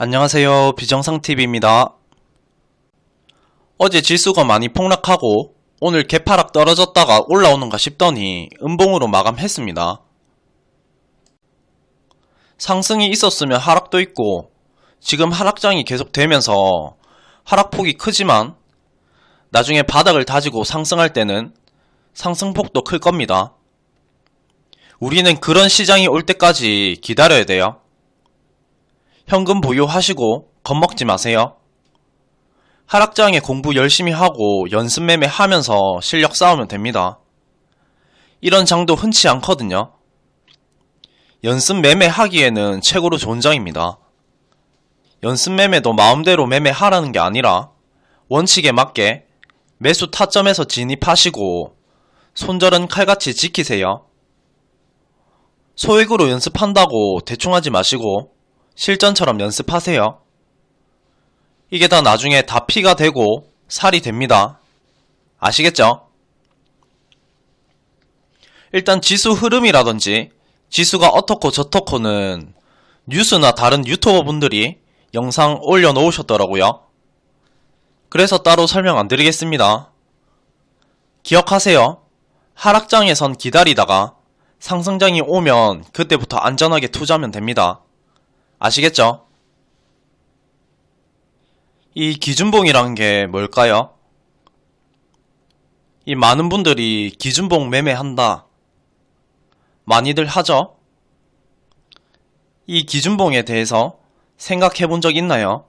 안녕하세요. 비정상TV입니다. 어제 지수가 많이 폭락하고 오늘 개파락 떨어졌다가 올라오는가 싶더니 음봉으로 마감했습니다. 상승이 있었으면 하락도 있고 지금 하락장이 계속되면서 하락폭이 크지만 나중에 바닥을 다지고 상승할 때는 상승폭도 클 겁니다. 우리는 그런 시장이 올 때까지 기다려야 돼요. 현금 보유하시고 겁먹지 마세요. 하락장에 공부 열심히 하고 연습 매매 하면서 실력 쌓으면 됩니다. 이런 장도 흔치 않거든요. 연습 매매 하기에는 최고로 좋은 장입니다. 연습 매매도 마음대로 매매하라는 게 아니라 원칙에 맞게 매수 타점에서 진입하시고 손절은 칼같이 지키세요. 소액으로 연습한다고 대충 하지 마시고 실전처럼 연습하세요. 이게 다 나중에 다 피가 되고 살이 됩니다. 아시겠죠? 일단 지수 흐름이라든지 지수가 어떻고 저떻고는 뉴스나 다른 유튜버 분들이 영상 올려놓으셨더라고요. 그래서 따로 설명 안 드리겠습니다. 기억하세요. 하락장에선 기다리다가 상승장이 오면 그때부터 안전하게 투자하면 됩니다. 아시겠죠? 이 기준봉이란 게 뭘까요? 이 많은 분들이 기준봉 매매한다 많이들 하죠? 이 기준봉에 대해서 생각해 본 적 있나요?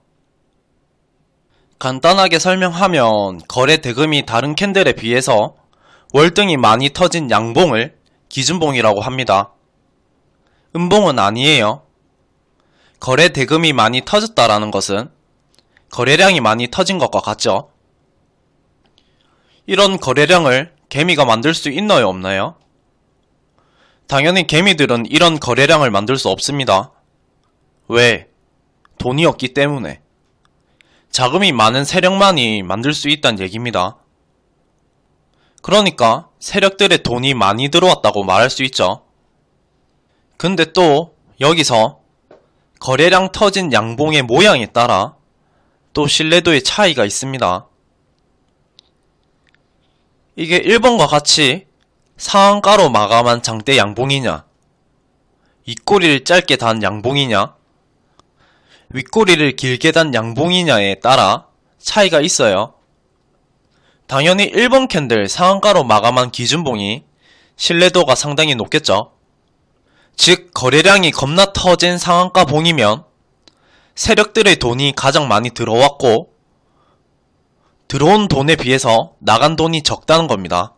간단하게 설명하면 거래 대금이 다른 캔들에 비해서 월등히 많이 터진 양봉을 기준봉이라고 합니다. 음봉은 아니에요. 거래 대금이 많이 터졌다라는 것은 거래량이 많이 터진 것과 같죠? 이런 거래량을 개미가 만들 수 있나요, 없나요? 당연히 개미들은 이런 거래량을 만들 수 없습니다. 왜? 돈이 없기 때문에. 자금이 많은 세력만이 만들 수 있다는 얘기입니다. 그러니까 세력들의 돈이 많이 들어왔다고 말할 수 있죠. 근데 또 여기서 거래량 터진 양봉의 모양에 따라 또 신뢰도의 차이가 있습니다. 이게 1번과 같이 상한가로 마감한 장대 양봉이냐, 윗꼬리를 짧게 단 양봉이냐, 윗꼬리를 길게 단 양봉이냐에 따라 차이가 있어요. 당연히 1번 캔들 상한가로 마감한 기준봉이 신뢰도가 상당히 높겠죠. 즉 거래량이 겁나 터진 상한가 봉이면 세력들의 돈이 가장 많이 들어왔고 들어온 돈에 비해서 나간 돈이 적다는 겁니다.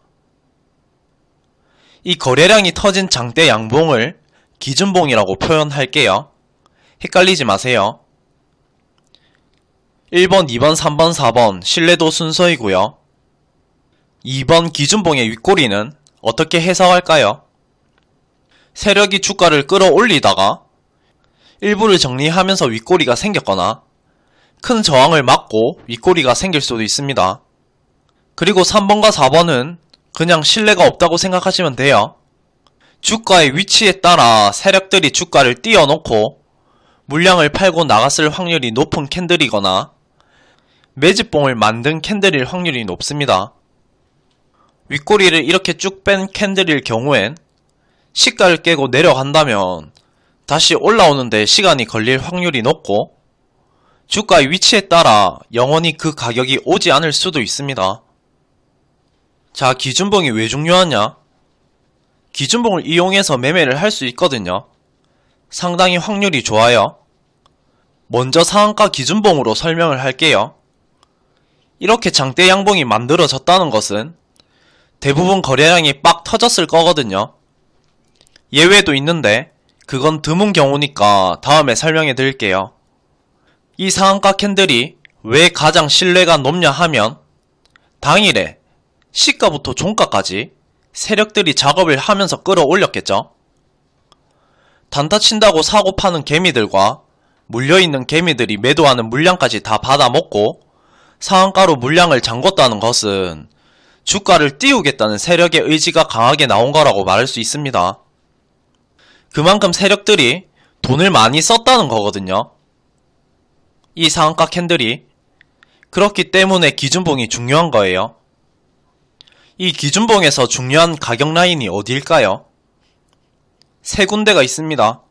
이 거래량이 터진 장대 양봉을 기준봉이라고 표현할게요. 헷갈리지 마세요. 1번, 2번, 3번, 4번 신뢰도 순서이고요. 2번 기준봉의 윗꼬리는 어떻게 해석할까요? 세력이 주가를 끌어올리다가 일부를 정리하면서 윗꼬리가 생겼거나 큰 저항을 막고 윗꼬리가 생길 수도 있습니다. 그리고 3번과 4번은 그냥 신뢰가 없다고 생각하시면 돼요. 주가의 위치에 따라 세력들이 주가를 띄워놓고 물량을 팔고 나갔을 확률이 높은 캔들이거나 매집봉을 만든 캔들일 확률이 높습니다. 윗꼬리를 이렇게 쭉 뺀 캔들일 경우엔 시가를 깨고 내려간다면 다시 올라오는데 시간이 걸릴 확률이 높고 주가의 위치에 따라 영원히 그 가격이 오지 않을 수도 있습니다. 자, 기준봉이 왜 중요하냐? 기준봉을 이용해서 매매를 할 수 있거든요. 상당히 확률이 좋아요. 먼저 상한가 기준봉으로 설명을 할게요. 이렇게 장대 양봉이 만들어졌다는 것은 대부분 거래량이 빡 터졌을 거거든요. 예외도 있는데 그건 드문 경우니까 다음에 설명해 드릴게요. 이 상한가 캔들이 왜 가장 신뢰가 높냐 하면 당일에 시가부터 종가까지 세력들이 작업을 하면서 끌어올렸겠죠. 단타 친다고 사고 파는 개미들과 물려있는 개미들이 매도하는 물량까지 다 받아먹고 상한가로 물량을 잠궜다는 것은 주가를 띄우겠다는 세력의 의지가 강하게 나온 거라고 말할 수 있습니다. 그만큼 세력들이 돈을 많이 썼다는 거거든요. 이 상한가 캔들이. 그렇기 때문에 기준봉이 중요한 거예요. 이 기준봉에서 중요한 가격 라인이 어디일까요? 세 군데가 있습니다.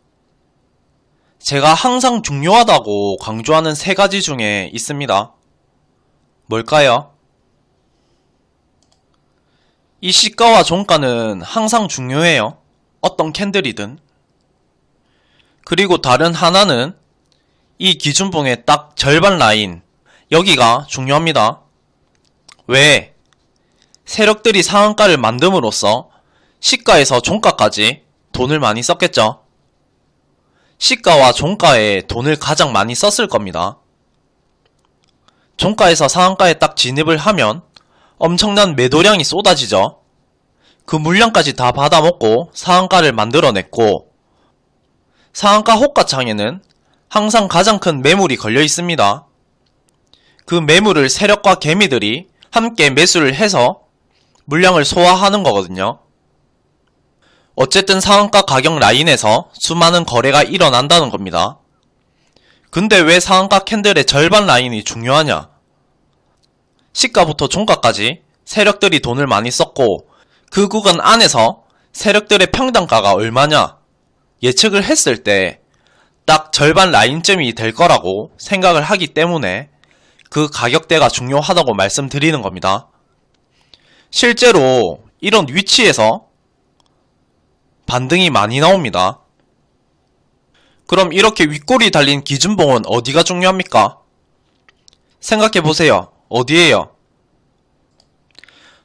제가 항상 중요하다고 강조하는 세 가지 중에 있습니다. 뭘까요? 이 시가와 종가는 항상 중요해요. 어떤 캔들이든. 그리고 다른 하나는 이 기준봉의 딱 절반 라인, 여기가 중요합니다. 왜? 세력들이 상한가를 만듦으로써 시가에서 종가까지 돈을 많이 썼겠죠. 시가와 종가에 돈을 가장 많이 썼을 겁니다. 종가에서 상한가에 딱 진입을 하면 엄청난 매도량이 쏟아지죠. 그 물량까지 다 받아먹고 상한가를 만들어냈고, 상한가 호가창에는 항상 가장 큰 매물이 걸려 있습니다. 그 매물을 세력과 개미들이 함께 매수를 해서 물량을 소화하는 거거든요. 어쨌든 상한가 가격 라인에서 수많은 거래가 일어난다는 겁니다. 근데 왜 상한가 캔들의 절반 라인이 중요하냐? 시가부터 종가까지 세력들이 돈을 많이 썼고, 그 구간 안에서 세력들의 평단가가 얼마냐? 예측을 했을 때 딱 절반 라인쯤이 될 거라고 생각을 하기 때문에 그 가격대가 중요하다고 말씀드리는 겁니다. 실제로 이런 위치에서 반등이 많이 나옵니다. 그럼 이렇게 윗골이 달린 기준봉은 어디가 중요합니까? 생각해보세요. 어디에요?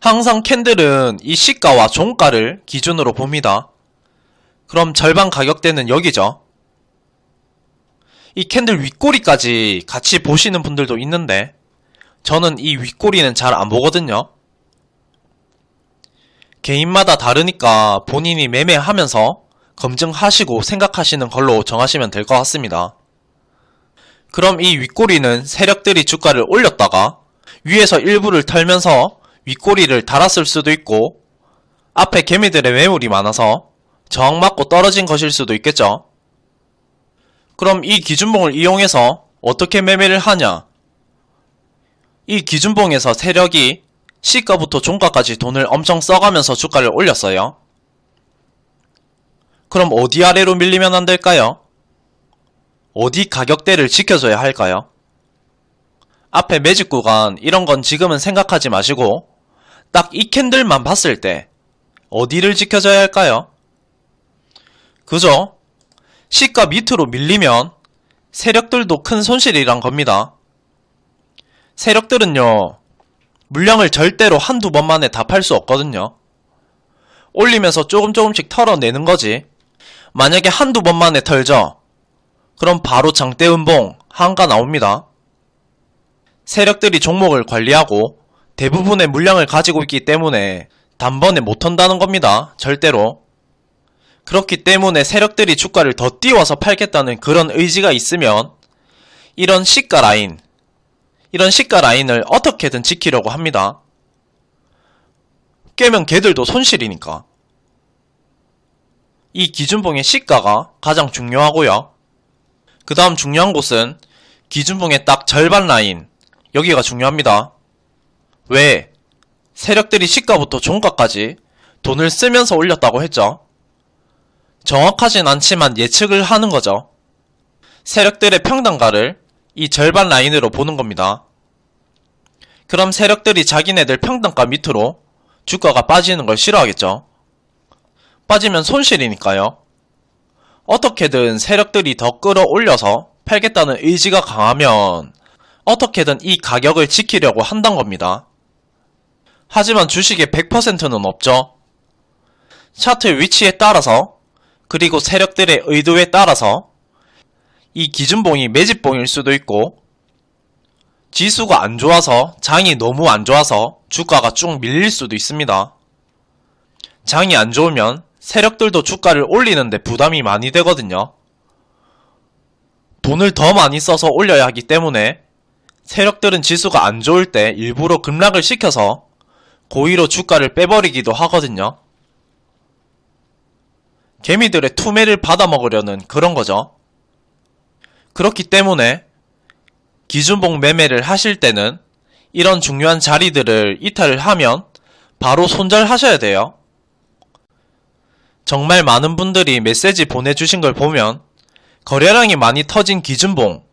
항상 캔들은 이 시가와 종가를 기준으로 봅니다. 그럼 절반 가격대는 여기죠. 이 캔들 윗꼬리까지 같이 보시는 분들도 있는데 저는 이 윗꼬리는 잘 안 보거든요. 개인마다 다르니까 본인이 매매하면서 검증하시고 생각하시는 걸로 정하시면 될 것 같습니다. 그럼 이 윗꼬리는 세력들이 주가를 올렸다가 위에서 일부를 털면서 윗꼬리를 달았을 수도 있고, 앞에 개미들의 매물이 많아서 저항맞고 떨어진 것일 수도 있겠죠. 그럼 이 기준봉을 이용해서 어떻게 매매를 하냐? 이 기준봉에서 세력이 시가부터 종가까지 돈을 엄청 써가면서 주가를 올렸어요. 그럼 어디 아래로 밀리면 안 될까요? 어디 가격대를 지켜줘야 할까요? 앞에 매집 구간 이런 건 지금은 생각하지 마시고 딱 이 캔들만 봤을 때 어디를 지켜줘야 할까요? 그죠? 시가 밑으로 밀리면 세력들도 큰 손실이란 겁니다. 세력들은요, 물량을 절대로 한두 번 만에 다 팔 수 없거든요. 올리면서 조금씩 털어내는 거지. 만약에 한두 번 만에 털죠? 그럼 바로 장대 음봉, 한가 나옵니다. 세력들이 종목을 관리하고 대부분의 물량을 가지고 있기 때문에 단번에 못 턴다는 겁니다. 절대로. 그렇기 때문에 세력들이 주가를 더 띄워서 팔겠다는 그런 의지가 있으면 이런 시가 라인을 어떻게든 지키려고 합니다. 깨면 걔들도 손실이니까. 이 기준봉의 시가가 가장 중요하고요. 그 다음 중요한 곳은 기준봉의 딱 절반 라인, 여기가 중요합니다. 왜? 세력들이 시가부터 종가까지 돈을 쓰면서 올렸다고 했죠. 정확하진 않지만 예측을 하는 거죠. 세력들의 평단가를 이 절반 라인으로 보는 겁니다. 그럼 세력들이 자기네들 평단가 밑으로 주가가 빠지는 걸 싫어하겠죠. 빠지면 손실이니까요. 어떻게든 세력들이 더 끌어올려서 팔겠다는 의지가 강하면 어떻게든 이 가격을 지키려고 한단 겁니다. 하지만 주식의 100%는 없죠. 차트 위치에 따라서, 그리고 세력들의 의도에 따라서 이 기준봉이 매집봉일 수도 있고, 지수가 안 좋아서, 장이 너무 안 좋아서 주가가 쭉 밀릴 수도 있습니다. 장이 안 좋으면 세력들도 주가를 올리는데 부담이 많이 되거든요. 돈을 더 많이 써서 올려야 하기 때문에 세력들은 지수가 안 좋을 때 일부러 급락을 시켜서 고의로 주가를 빼버리기도 하거든요. 개미들의 투매를 받아먹으려는 그런 거죠. 그렇기 때문에 기준봉 매매를 하실 때는 이런 중요한 자리들을 이탈을 하면 바로 손절하셔야 돼요. 정말 많은 분들이 메시지 보내주신 걸 보면 거래량이 많이 터진 기준봉,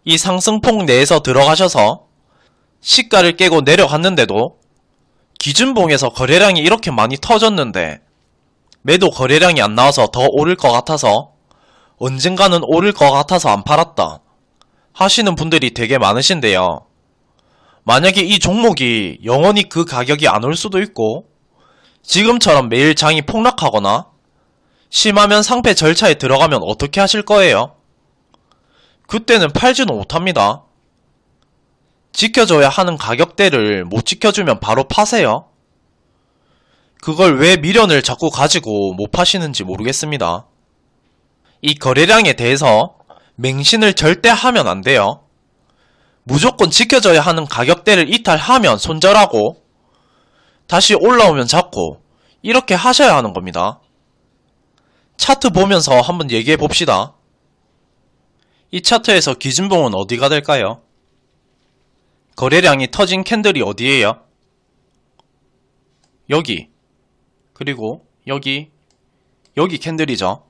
이 상승폭 내에서 들어가셔서 시가를 깨고 내려갔는데도 기준봉에서 거래량이 이렇게 많이 터졌는데 매도 거래량이 안 나와서 더 오를 것 같아서 언젠가는 오를 것 같아서 안 팔았다 하시는 분들이 되게 많으신데요. 만약에 이 종목이 영원히 그 가격이 안 올 수도 있고 지금처럼 매일 장이 폭락하거나 심하면 상패 절차에 들어가면 어떻게 하실 거예요? 그때는 팔지도 못합니다. 지켜줘야 하는 가격대를 못 지켜주면 바로 파세요. 그걸 왜 미련을 자꾸 가지고 못 파시는지 모르겠습니다. 이 거래량에 대해서 맹신을 절대 하면 안 돼요. 무조건 지켜줘야 하는 가격대를 이탈하면 손절하고 다시 올라오면 잡고 이렇게 하셔야 하는 겁니다. 차트 보면서 한번 얘기해 봅시다. 이 차트에서 기준봉은 어디가 될까요? 거래량이 터진 캔들이 어디예요? 여기, 그리고 여기 캔들이죠.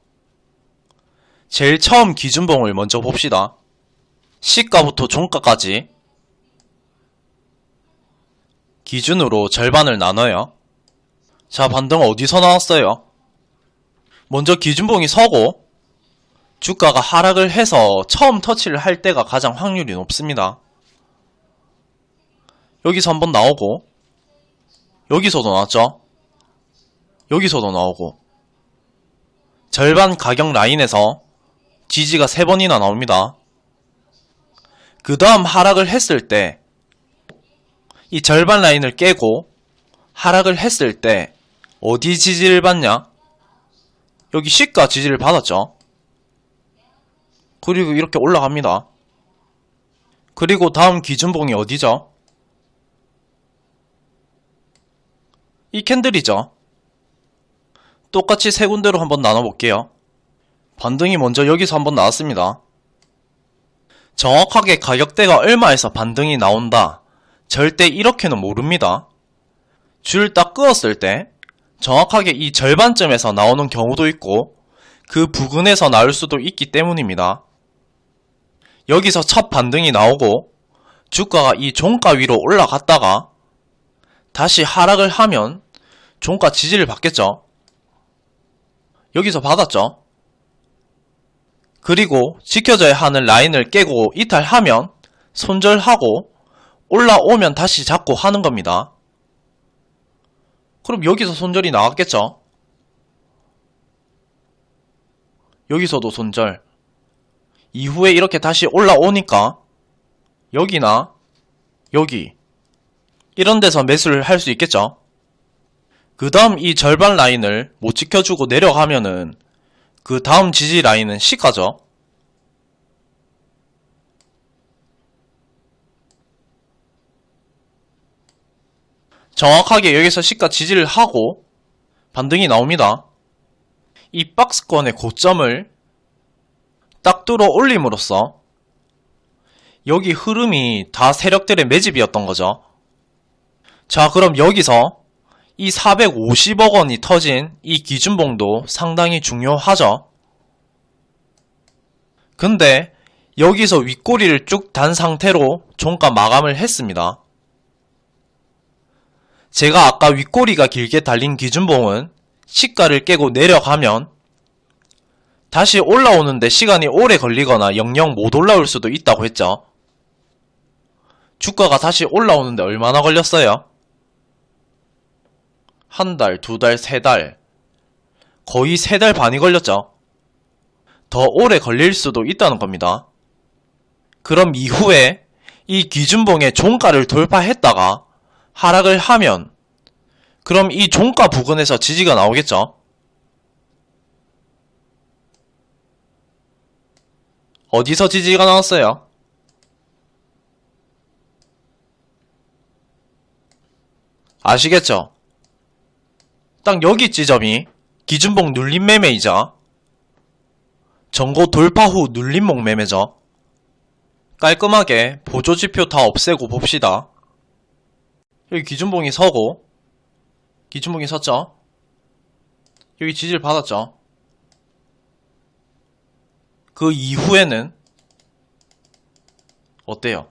제일 처음 기준봉을 먼저 봅시다. 시가부터 종가까지 기준으로 절반을 나눠요. 자, 반등 어디서 나왔어요? 먼저 기준봉이 서고 주가가 하락을 해서 처음 터치를 할 때가 가장 확률이 높습니다. 여기서 한번 나오고 여기서도 나왔죠? 여기서도 나오고 절반 가격 라인에서 지지가 3번이나 나옵니다. 그 다음 하락을 했을 때 이 절반 라인을 깨고 하락을 했을 때 어디 지지를 받냐? 여기 시가 지지를 받았죠. 그리고 이렇게 올라갑니다. 그리고 다음 기준봉이 어디죠? 이 캔들이죠. 똑같이 세 군데로 한번 나눠볼게요. 반등이 먼저 여기서 한번 나왔습니다. 정확하게 가격대가 얼마에서 반등이 나온다. 절대 이렇게는 모릅니다. 줄 딱 그었을 때 정확하게 이 절반쯤에서 나오는 경우도 있고 그 부근에서 나올 수도 있기 때문입니다. 여기서 첫 반등이 나오고 주가가 이 종가 위로 올라갔다가 다시 하락을 하면 종가 지지를 받겠죠. 여기서 받았죠. 그리고 지켜져야 하는 라인을 깨고 이탈하면 손절하고 올라오면 다시 잡고 하는 겁니다. 그럼 여기서 손절이 나왔겠죠. 여기서도 손절. 이후에 이렇게 다시 올라오니까 여기나 여기 이런 데서 매수를 할 수 있겠죠. 그 다음 이 절반 라인을 못 지켜주고 내려가면은 그 다음 지지 라인은 시가죠. 정확하게 여기서 시가 지지를 하고 반등이 나옵니다. 이 박스권의 고점을 딱 뚫어 올림으로써 여기 흐름이 다 세력들의 매집이었던 거죠. 자, 그럼 여기서 이 450억 원이 터진 이 기준봉도 상당히 중요하죠. 근데 여기서 윗꼬리를 쭉 단 상태로 종가 마감을 했습니다. 제가 아까 윗꼬리가 길게 달린 기준봉은 시가를 깨고 내려가면 다시 올라오는데 시간이 오래 걸리거나 영영 못 올라올 수도 있다고 했죠. 주가가 다시 올라오는데 얼마나 걸렸어요? 한 달, 두 달, 세 달, 거의 3달 반이 걸렸죠. 더 오래 걸릴 수도 있다는 겁니다. 그럼 이후에 이 기준봉의 종가를 돌파했다가 하락을 하면 그럼 이 종가 부근에서 지지가 나오겠죠. 어디서 지지가 나왔어요? 아시겠죠? 딱 여기 지점이 기준봉 눌림 매매이자 전고 돌파 후 눌림목 매매죠. 깔끔하게 보조지표 다 없애고 봅시다. 여기 기준봉이 서고, 기준봉이 섰죠? 여기 지지를 받았죠? 그 이후에는 어때요?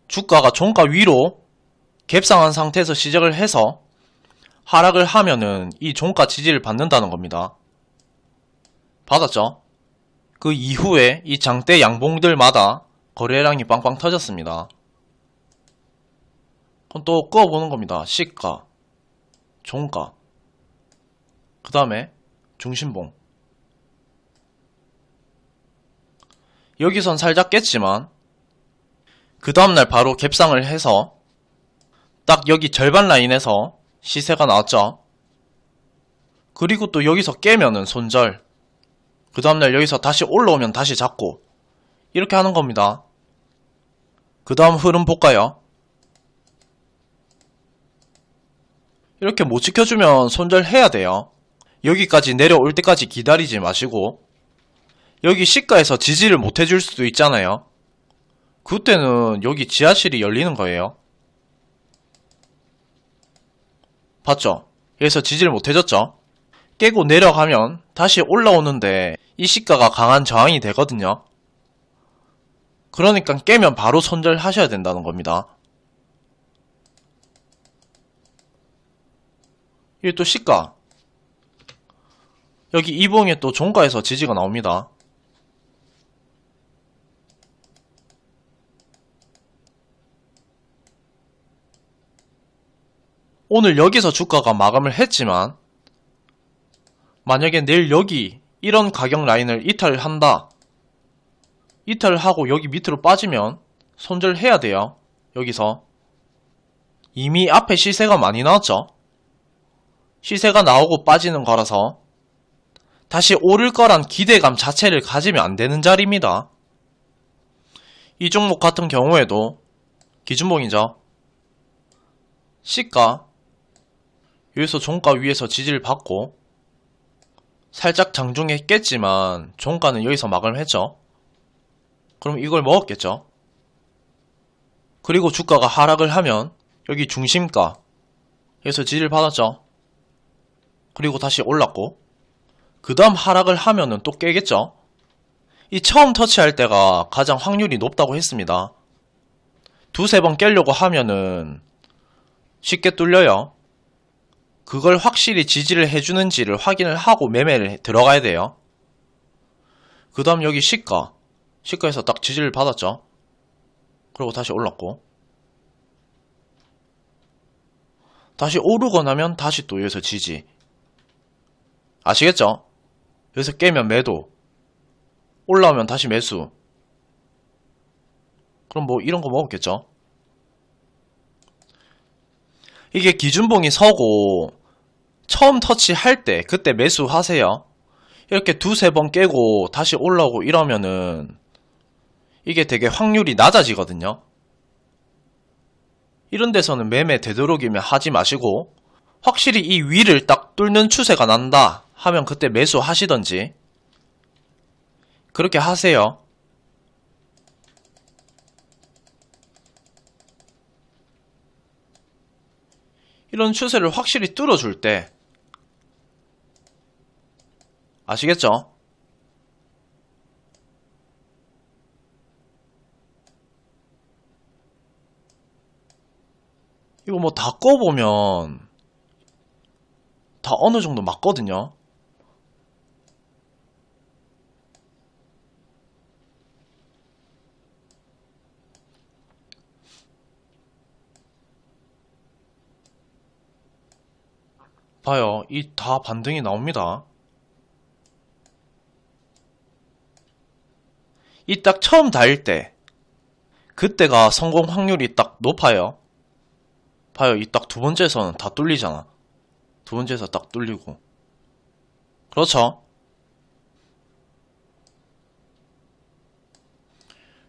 주가가 종가 위로 갭상한 상태에서 시작을 해서 하락을 하면은 이 종가 지지를 받는다는 겁니다. 받았죠? 그 이후에 이 장대 양봉들마다 거래량이 빵빵 터졌습니다. 그럼 또 끄어보는 겁니다. 시가, 종가, 그 다음에 중심봉. 여기선 살짝 깼지만 그 다음날 바로 갭상을 해서 딱 여기 절반 라인에서 시세가 나왔죠. 그리고 또 여기서 깨면은 손절, 그 다음날 여기서 다시 올라오면 다시 잡고 이렇게 하는 겁니다. 그 다음 흐름 볼까요? 이렇게 못 지켜주면 손절해야 돼요. 여기까지 내려올 때까지 기다리지 마시고, 여기 시가에서 지지를 못 해줄 수도 있잖아요. 그때는 여기 지하실이 열리는 거예요. 봤죠? 여기서 지지를 못 해줬죠? 깨고 내려가면 다시 올라오는데 이 시가가 강한 저항이 되거든요. 그러니까 깨면 바로 손절하셔야 된다는 겁니다. 이게 또 시가, 여기 이봉에 또 종가에서 지지가 나옵니다. 오늘 여기서 주가가 마감을 했지만 만약에 내일 여기 이런 가격 라인을 이탈한다, 이탈을 하고 여기 밑으로 빠지면 손절해야 돼요. 여기서 이미 앞에 시세가 많이 나왔죠. 시세가 나오고 빠지는 거라서 다시 오를 거란 기대감 자체를 가지면 안 되는 자리입니다. 이 종목 같은 경우에도 기준봉이죠. 시가 여기서 종가 위에서 지지를 받고 살짝 장중에 깼지만 종가는 여기서 마감을 했죠. 그럼 이걸 먹었겠죠. 그리고 주가가 하락을 하면 여기 중심가 여기서 지지를 받았죠. 그리고 다시 올랐고 그 다음 하락을 하면은 또 깨겠죠. 이 처음 터치할 때가 가장 확률이 높다고 했습니다. 두세 번 깨려고 하면은 쉽게 뚫려요. 그걸 확실히 지지를 해주는지를 확인을 하고 매매를 들어가야 돼요. 그 다음 여기 시가에서 딱 지지를 받았죠. 그리고 다시 올랐고 다시 오르고 나면 다시 또 여기서 지지. 아시겠죠? 여기서 깨면 매도, 올라오면 다시 매수. 그럼 뭐 이런 거 먹었겠죠? 이게 기준봉이 서고 처음 터치할 때 그때 매수하세요. 이렇게 두세 번 깨고 다시 올라오고 이러면은 이게 되게 확률이 낮아지거든요. 이런 데서는 매매 되도록이면 하지 마시고 확실히 이 위를 딱 뚫는 추세가 난다 하면 그때 매수하시던지 그렇게 하세요. 이런 추세를 확실히 뚫어줄 때 아시겠죠? 이거 뭐 다 꺼보면 다 어느 정도 맞거든요. 봐요. 이 다 반등이 나옵니다. 이 딱 처음 닿을 때 그때가 성공 확률이 딱 높아요. 봐요. 이 딱 두 번째에서는 다 뚫리잖아. 두 번째에서 딱 뚫리고. 그렇죠?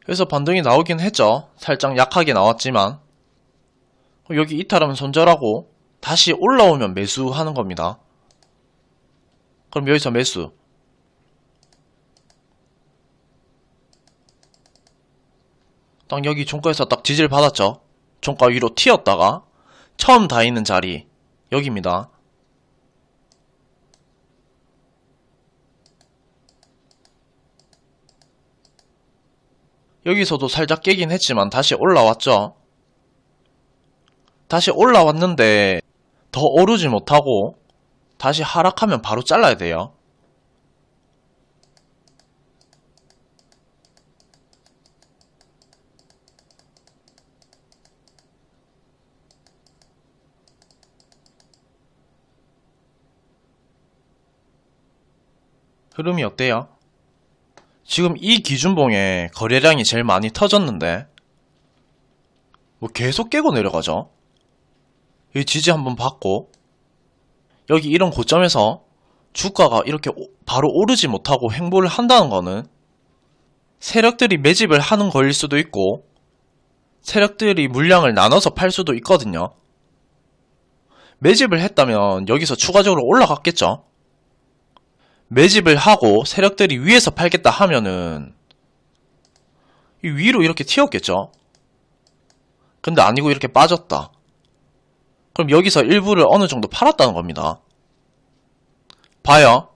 그래서 반등이 나오긴 했죠. 살짝 약하게 나왔지만 여기 이탈하면 손절하고 다시 올라오면 매수하는 겁니다. 그럼 여기서 매수. 딱 여기 종가에서 딱 지지를 받았죠. 종가 위로 튀었다가 처음 닿이는 자리 여기입니다. 여기서도 살짝 깨긴 했지만 다시 올라왔죠. 다시 올라왔는데 더 오르지 못하고 다시 하락하면 바로 잘라야 돼요. 흐름이 어때요? 지금 이 기준봉에 거래량이 제일 많이 터졌는데 뭐 계속 깨고 내려가죠. 여기 지지 한번 받고 여기 이런 고점에서 주가가 이렇게 바로 오르지 못하고 횡보를 한다는 거는 세력들이 매집을 하는 거일 수도 있고 세력들이 물량을 나눠서 팔 수도 있거든요. 매집을 했다면 여기서 추가적으로 올라갔겠죠. 매집을 하고 세력들이 위에서 팔겠다 하면은 이 위로 이렇게 튀었겠죠. 근데 아니고 이렇게 빠졌다. 그럼 여기서 일부를 어느 정도 팔았다는 겁니다. 봐요.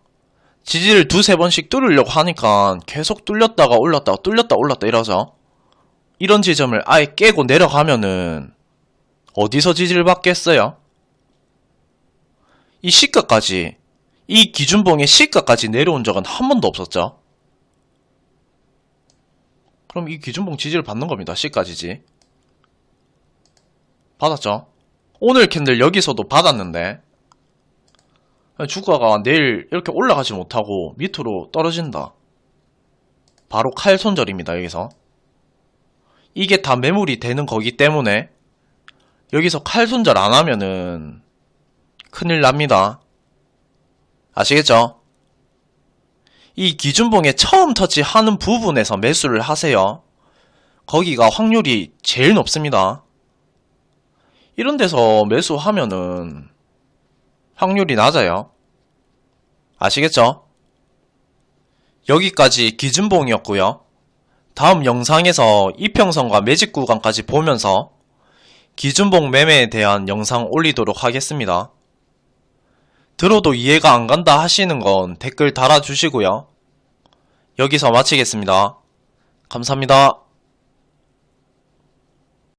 지지를 두세 번씩 뚫으려고 하니까 계속 뚫렸다가 올랐다가 뚫렸다 올랐다 이러죠. 이런 지점을 아예 깨고 내려가면은 어디서 지지를 받겠어요? 이 시가까지, 이 기준봉의 시가까지 내려온 적은 한 번도 없었죠. 그럼 이 기준봉 지지를 받는 겁니다. 시가 지지. 받았죠? 오늘 캔들 여기서도 받았는데 주가가 내일 이렇게 올라가지 못하고 밑으로 떨어진다. 바로 칼 손절입니다. 여기서. 이게 다 매물이 되는 거기 때문에 여기서 칼 손절 안 하면은 큰일 납니다. 아시겠죠? 이 기준봉에 처음 터치하는 부분에서 매수를 하세요. 거기가 확률이 제일 높습니다. 이런 데서 매수하면은 확률이 낮아요. 아시겠죠? 여기까지 기준봉이었고요. 다음 영상에서 이평선과 매직 구간까지 보면서 기준봉 매매에 대한 영상 올리도록 하겠습니다. 들어도 이해가 안 간다 하시는 건 댓글 달아주시고요. 여기서 마치겠습니다. 감사합니다.